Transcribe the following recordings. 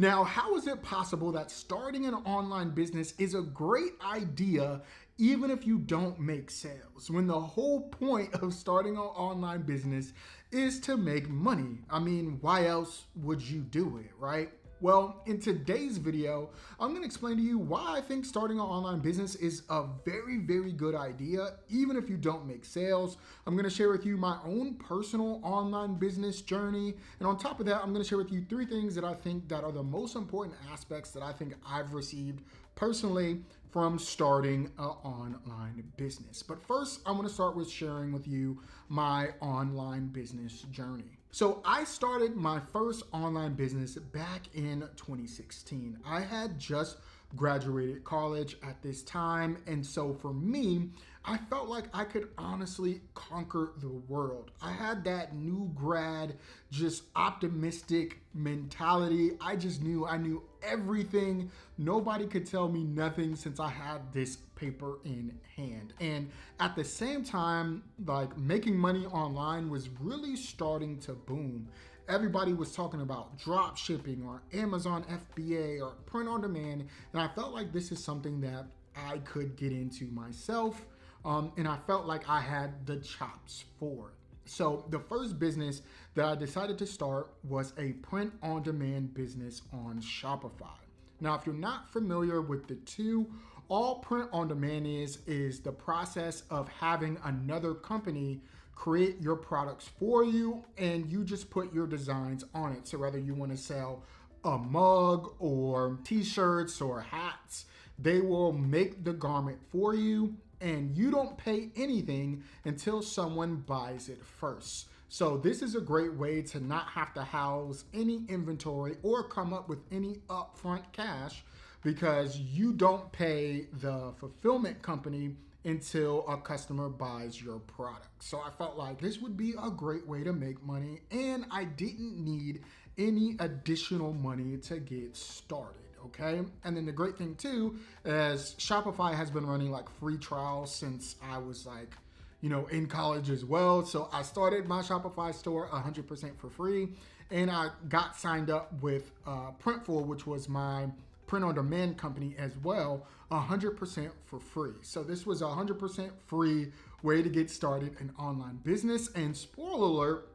Now, how is it possible that starting an online business is a great idea even if you don't make sales? When the whole point of starting an online business is to make money. I mean, why else would you do it, right? Well, in today's video, I'm going to explain to you why I think starting an online business is a very, very good idea, even if you don't make sales. I'm going to share with you my own personal online business journey. And on top of that, I'm going to share with you 3 things that I think that are the most important aspects that I think I've received personally from starting an online business. But first, I'm going to start with sharing with you my online business journey. So I started my first online business back in 2016. I had just graduated college at this time. And so for me, I felt like I could honestly conquer the world. I had that new grad, just optimistic mentality. I just knew I knew everything. Nobody could tell me nothing since I had this paper in hand. And at the same time, like making money online was really starting to boom. Everybody was talking about drop shipping or Amazon FBA or print on demand. And I felt like this is something that I could get into myself. And I felt like I had the chops for it. So the first business that I decided to start was a print on demand business on Shopify. Now, if you're not familiar with the two, all print on demand is the process of having another company create your products for you and you just put your designs on it. So whether you want to sell a mug or t-shirts or hats, they will make the garment for you and you don't pay anything until someone buys it first. So this is a great way to not have to house any inventory or come up with any upfront cash because you don't pay the fulfillment company until a customer buys your product. So I felt like this would be a great way to make money and I didn't need any additional money to get started. Okay. And then the great thing too is Shopify has been running like free trials since I was like, in college as well. So I started my Shopify store 100% for free and I got signed up with Printful, which was my print on demand company as well, 100% for free. So this was a 100% free way to get started in online business. And spoiler alert,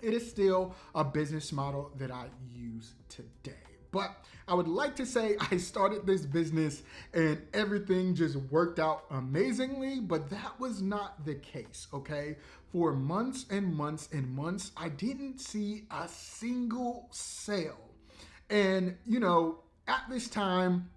it is still a business model that I use today. But I would like to say I started this business and everything just worked out amazingly, but that was not the case, okay? For months and months and months, I didn't see a single sale. And, at this time,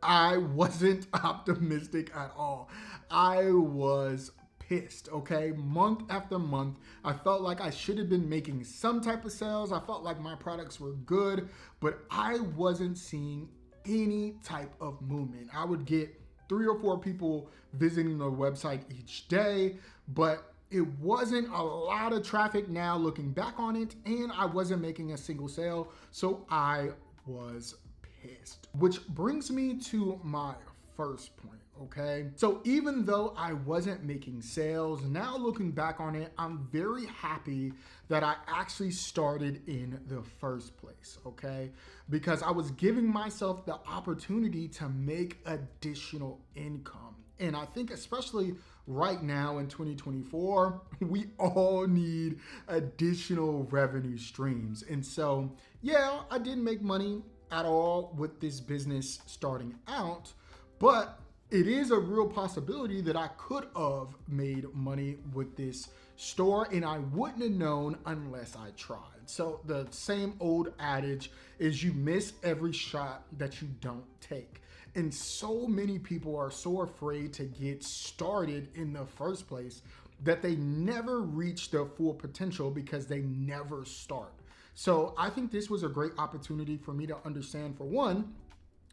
I wasn't optimistic at all. I was pissed, okay? Month after month, I felt like I should have been making some type of sales. I felt like my products were good, but I wasn't seeing any type of movement. I would get 3 or 4 people visiting the website each day, but it wasn't a lot of traffic now looking back on it, and I wasn't making a single sale, so I was pissed. Which brings me to my first point, okay? So even though I wasn't making sales, now looking back on it, I'm very happy that I actually started in the first place, okay? Because I was giving myself the opportunity to make additional income. And I think especially right now in 2024, we all need additional revenue streams. And so, yeah, I didn't make money at all with this business starting out, but it is a real possibility that I could have made money with this store and I wouldn't have known unless I tried. So the same old adage is you miss every shot that you don't take. And so many people are so afraid to get started in the first place that they never reach their full potential because they never start. So I think this was a great opportunity for me to understand, for one,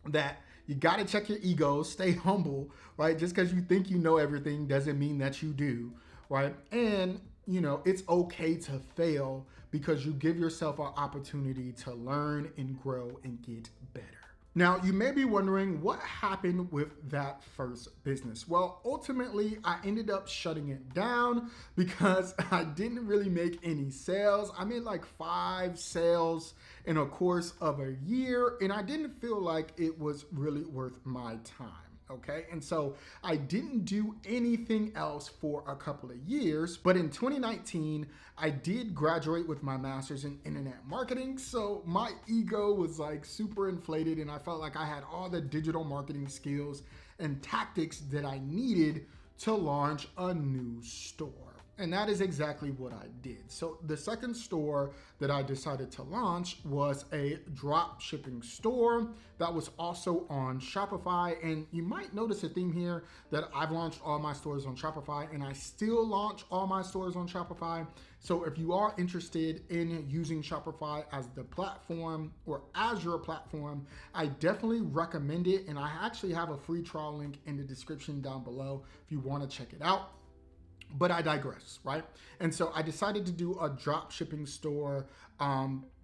that you got to check your ego, stay humble, right? Just because you think you know everything doesn't mean that you do, right? And, it's okay to fail because you give yourself an opportunity to learn and grow and get better. Now, you may be wondering what happened with that first business. Well, ultimately, I ended up shutting it down because I didn't really make any sales. I made like 5 sales in a course of a year, and I didn't feel like it was really worth my time. Okay, and so I didn't do anything else for a couple of years, but in 2019, I did graduate with my master's in internet marketing. So my ego was like super inflated, and I felt like I had all the digital marketing skills and tactics that I needed to launch a new store. And that is exactly what I did. So the second store that I decided to launch was a drop shipping store that was also on Shopify. And you might notice a theme here that I've launched all my stores on Shopify, and I still launch all my stores on Shopify. So if you are interested in using Shopify as the platform or as your platform, I definitely recommend it. And I actually have a free trial link in the description down below if you want to check it out. But I digress, right? And so I decided to do a drop shipping store,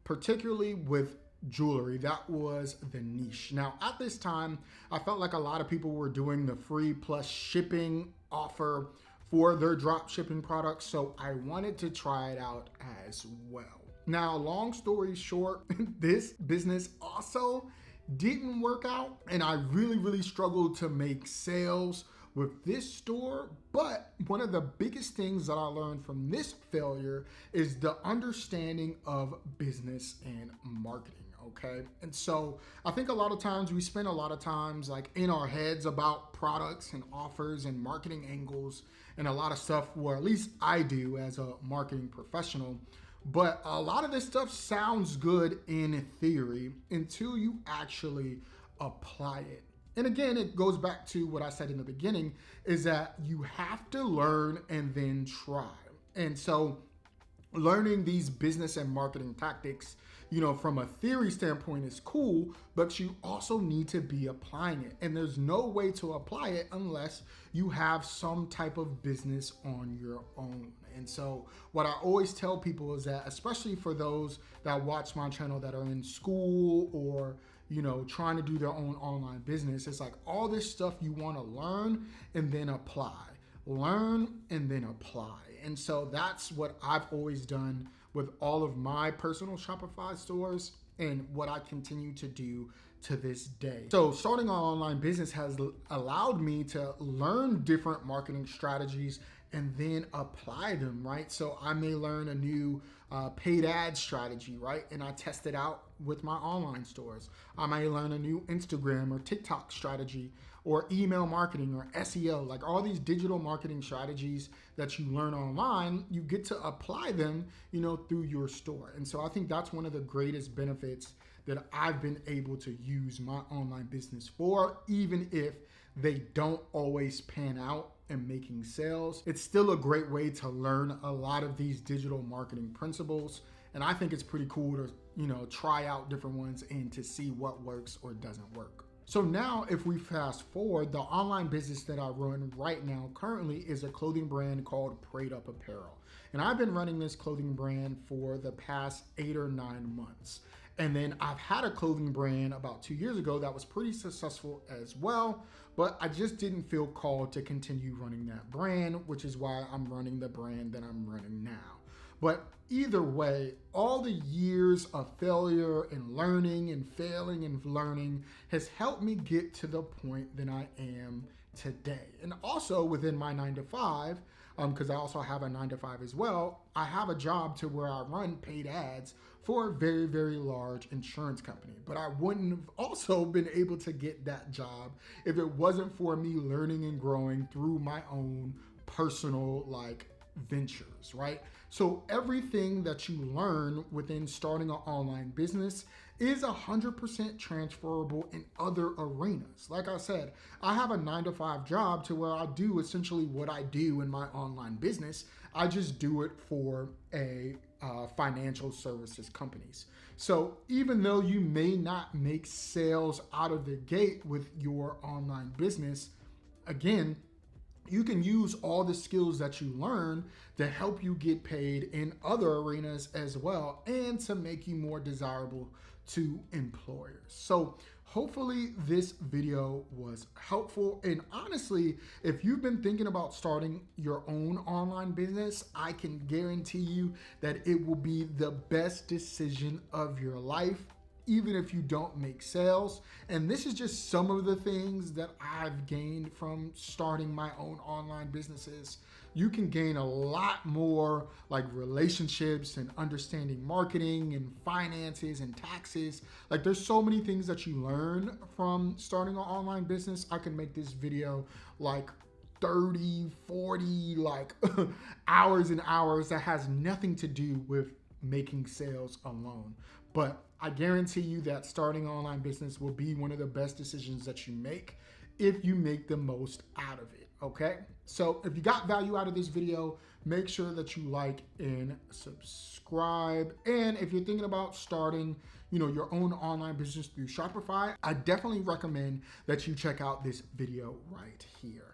particularly with jewelry. That was the niche. Now, at this time, I felt like a lot of people were doing the free plus shipping offer for their drop shipping products. So I wanted to try it out as well. Now, long story short, this business also didn't work out, and I really struggled to make sales with this store. But one of the biggest things that I learned from this failure is the understanding of business and marketing. Okay. And so I think a lot of times we spend a lot of times like in our heads about products and offers and marketing angles and a lot of stuff, or at least I do as a marketing professional. But a lot of this stuff sounds good in theory until you actually apply it. And again, it goes back to what I said in the beginning, is that you have to learn and then try. And so learning these business and marketing tactics, from a theory standpoint is cool, but you also need to be applying it. And there's no way to apply it unless you have some type of business on your own. And so what I always tell people is that, especially for those that watch my channel that are in school or trying to do their own online business, it's like all this stuff you want to learn and then apply. Learn and then apply. And so that's what I've always done with all of my personal Shopify stores and what I continue to do to this day. So starting an online business has allowed me to learn different marketing strategies and then apply them, right? So I may learn a new paid ad strategy, right? And I test it out with my online stores. I may learn a new Instagram or TikTok strategy or email marketing or SEO, like all these digital marketing strategies that you learn online, you get to apply them, through your store. And so I think that's one of the greatest benefits that I've been able to use my online business for, even if they don't always pan out in making sales. It's still a great way to learn a lot of these digital marketing principles. And I think it's pretty cool to, try out different ones and to see what works or doesn't work. So now if we fast forward, the online business that I run right now currently is a clothing brand called Prayed Up Apparel. And I've been running this clothing brand for the past 8 or 9 months. And then I've had a clothing brand about 2 years ago that was pretty successful as well, but I just didn't feel called to continue running that brand, which is why I'm running the brand that I'm running now. But either way, all the years of failure and learning and failing and learning has helped me get to the point that I am today. And also within my 9 to 5, because I also have a 9 to 5 as well, I have a job to where I run paid ads for a very large insurance company. But I wouldn't have also been able to get that job if it wasn't for me learning and growing through my own personal ventures, right? So everything that you learn within starting an online business is 100% transferable in other arenas. Like I said, I have a 9 to 5 job to where I do essentially what I do in my online business. I just do it for a financial services companies. So even though you may not make sales out of the gate with your online business, again, you can use all the skills that you learn to help you get paid in other arenas as well and to make you more desirable to employers. So Hopefully this video was helpful. And honestly, if you've been thinking about starting your own online business, I can guarantee you that it will be the best decision of your life, even if you don't make sales. And this is just some of the things that I've gained from starting my own online businesses. You can gain a lot more, like relationships and understanding marketing and finances and taxes. Like there's so many things that you learn from starting an online business. I can make this video like 30, 40 like hours and hours that has nothing to do with making sales alone. But I guarantee you that starting an online business will be one of the best decisions that you make if you make the most out of it, okay? So if you got value out of this video, make sure that you like and subscribe. And if you're thinking about starting, your own online business through Shopify, I definitely recommend that you check out this video right here.